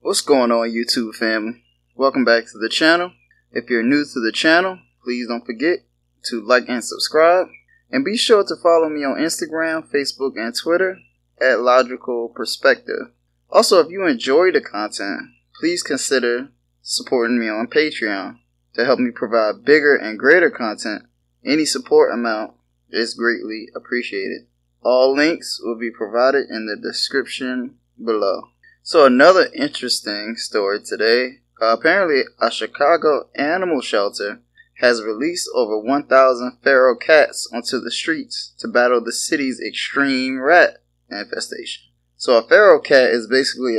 What's going on, YouTube family? Welcome back to the channel. If you're new to the channel, please don't forget to like and subscribe. And be sure to follow me on Instagram, Facebook, and Twitter at Logical Perspective. Also, if you enjoy the content, please consider supporting me on Patreon to help me provide bigger and greater content. Any support amount is greatly appreciated. All links will be provided in the description below. So another interesting story today. Apparently a Chicago animal shelter has released over 1,000 feral cats onto the streets to battle the city's extreme rat infestation. So a feral cat is basically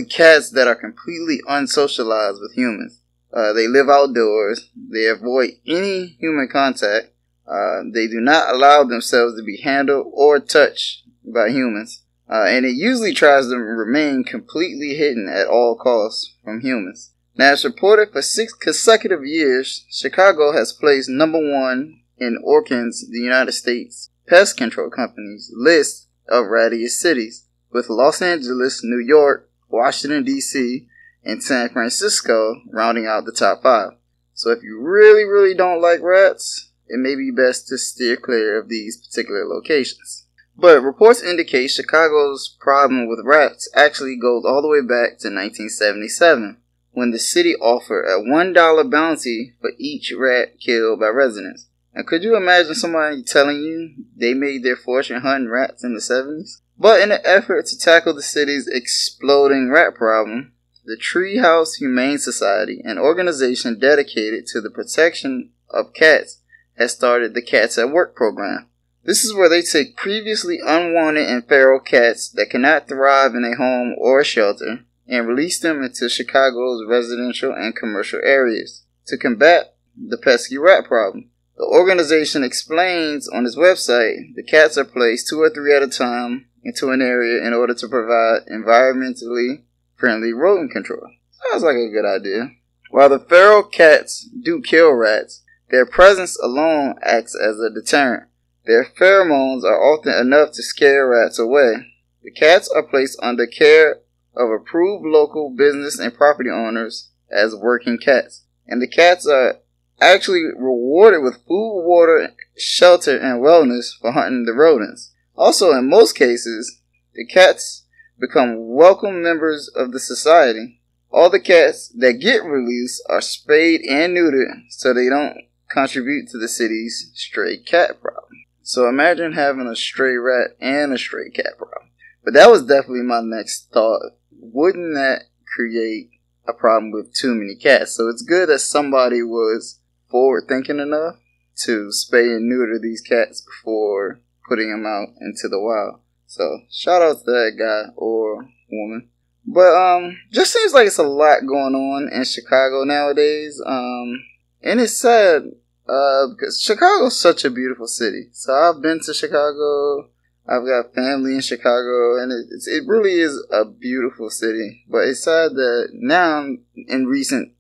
cats that are completely unsocialized with humans. They live outdoors. They avoid any human contact. They do not allow themselves to be handled or touched by humans. And it usually tries to remain completely hidden at all costs from humans. Now, it's reported for 6 consecutive years, Chicago has placed number 1 in Orkin's, the United States Pest Control Company's list of rattiest cities, with Los Angeles, New York, Washington, D.C., and San Francisco rounding out the top 5. So if you really don't like rats, it may be best to steer clear of these particular locations. But reports indicate Chicago's problem with rats actually goes all the way back to 1977, when the city offered a $1 bounty for each rat killed by residents. And could you imagine somebody telling you they made their fortune hunting rats in the 70s? But in an effort to tackle the city's exploding rat problem, the Treehouse Humane Society, an organization dedicated to the protection of cats, has started the Cats at Work program. This is where they take previously unwanted and feral cats that cannot thrive in a home or a shelter and release them into Chicago's residential and commercial areas to combat the pesky rat problem. The organization explains on its website the cats are placed 2 or 3 at a time into an area in order to provide environmentally friendly rodent control. Sounds like a good idea. While the feral cats do kill rats, their presence alone acts as a deterrent. Their pheromones are often enough to scare rats away. The cats are placed under care of approved local business and property owners as working cats. And the cats are actually rewarded with food, water, shelter, and wellness for hunting the rodents. Also, in most cases, the cats become welcome members of the society. All the cats that get released are spayed and neutered so they don't contribute to the city's stray cat problem. So imagine having a stray rat and a stray cat problem. But that was definitely my next thought. Wouldn't that create a problem with too many cats? So it's good that somebody was forward thinking enough to spay and neuter these cats before putting them out into the wild. So shout out to that guy or woman. But just seems like it's a lot going on in Chicago nowadays. And it's sad. Because Chicago's such a beautiful city. So I've been to Chicago. I've got family in Chicago, and it really is a beautiful city. But it's sad that now, in recent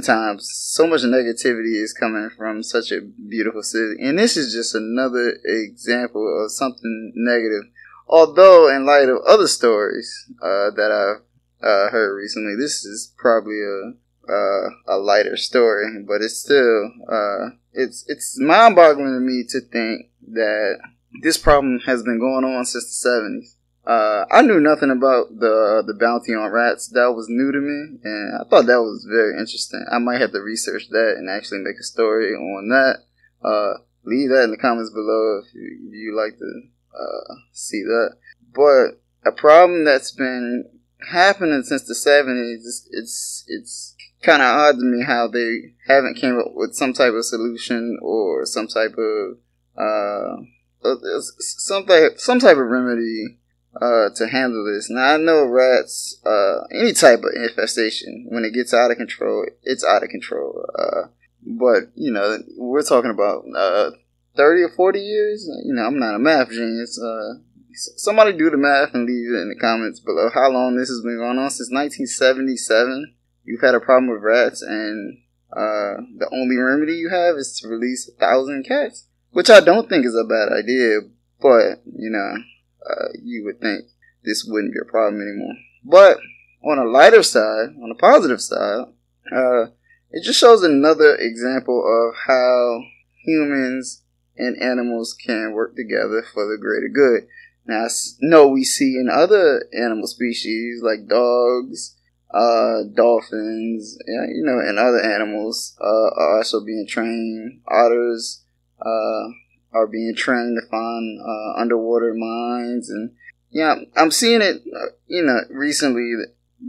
times, so much negativity is coming from such a beautiful city. And this is just another example of something negative. Although, in light of other stories that I've heard recently, this is probably a lighter story, but it's still it's mind-boggling to me to think that this problem has been going on since the 70s. I knew nothing about the bounty on rats. That was new to me, and I thought that was very interesting. I might have to research that and actually make a story on that. Leave that in the comments below if you like to see that. But a problem that's been happening since the 70s, it's kind of odd to me how they haven't came up with some type of solution or some type of remedy to handle this. Now I know rats, any type of infestation, when it gets out of control, it's out of control. But you know, we're talking about 30 or 40 years. You know, I'm not a math genius. Somebody do the math and leave it in the comments below how long this has been going on. Since 1977. You've had a problem with rats, and the only remedy you have is to release 1,000 cats, which I don't think is a bad idea, but, you know, you would think this wouldn't be a problem anymore. But on a lighter side, on a positive side, it just shows another example of how humans and animals can work together for the greater good. Now, I know we see in other animal species like dogs, dolphins, and other animals are also being trained. Otters are being trained to find underwater mines, and I'm seeing it, recently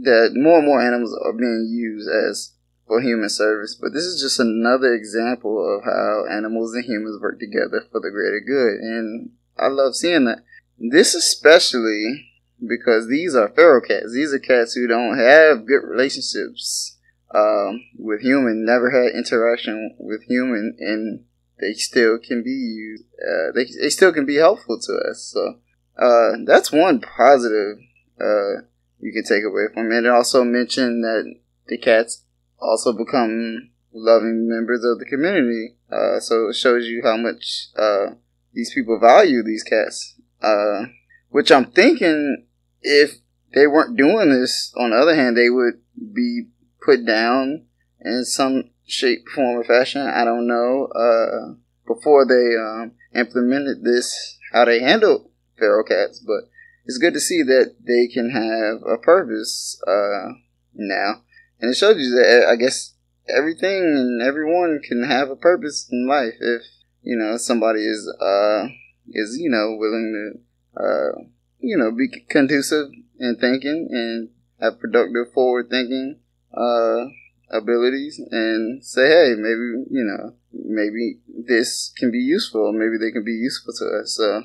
that more and more animals are being used as for human service. But this is just another example of how animals and humans work together for the greater good, and I love seeing that. This especially because these are feral cats. These are cats who don't have good relationships with human, never had interaction with human, and they still can be used. They still can be helpful to us. So that's one positive you can take away from it. And also mention that the cats also become loving members of the community. So it shows you how much these people value these cats. Which I'm thinking, if they weren't doing this, on the other hand, they would be put down in some shape, form, or fashion. I don't know. Before they implemented this, how they handled feral cats, but it's good to see that they can have a purpose now, and it shows you that I guess everything and everyone can have a purpose in life if somebody is willing to be conducive in thinking and have productive forward thinking abilities, and say, hey, maybe this can be useful, maybe they can be useful to us. So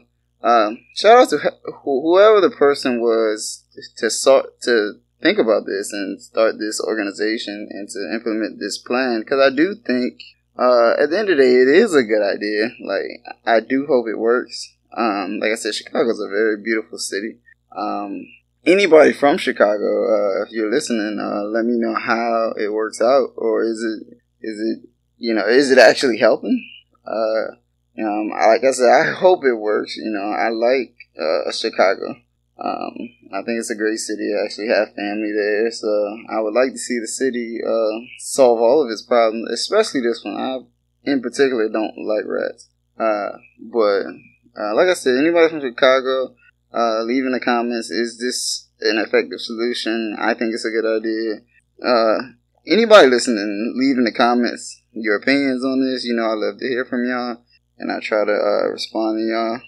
shout out to whoever the person was to think about this and start this organization and to implement this plan, because I do think at the end of the day it is a good idea. Like, I do hope it works. Like I said, Chicago's a very beautiful city. Anybody from Chicago, if you're listening, let me know how it works out, or is it actually helping? Like I said, I hope it works. I like Chicago. I think it's a great city. I actually have family there, so I would like to see the city solve all of its problems, especially this one. I, in particular, don't like rats. But like I said, anybody from Chicago, leave in the comments, is this an effective solution? I think it's a good idea. Anybody listening, leave in the comments your opinions on this. I love to hear from y'all, and I try to respond to y'all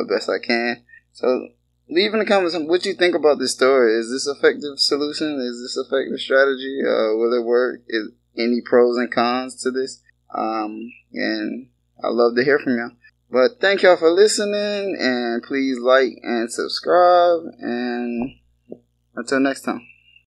best I can. So leave in the comments what you think about this story. Is this effective solution? Is this effective strategy? Will it work? Is any pros and cons to this? And I love to hear from y'all. But thank y'all for listening, and please like and subscribe, and until next time.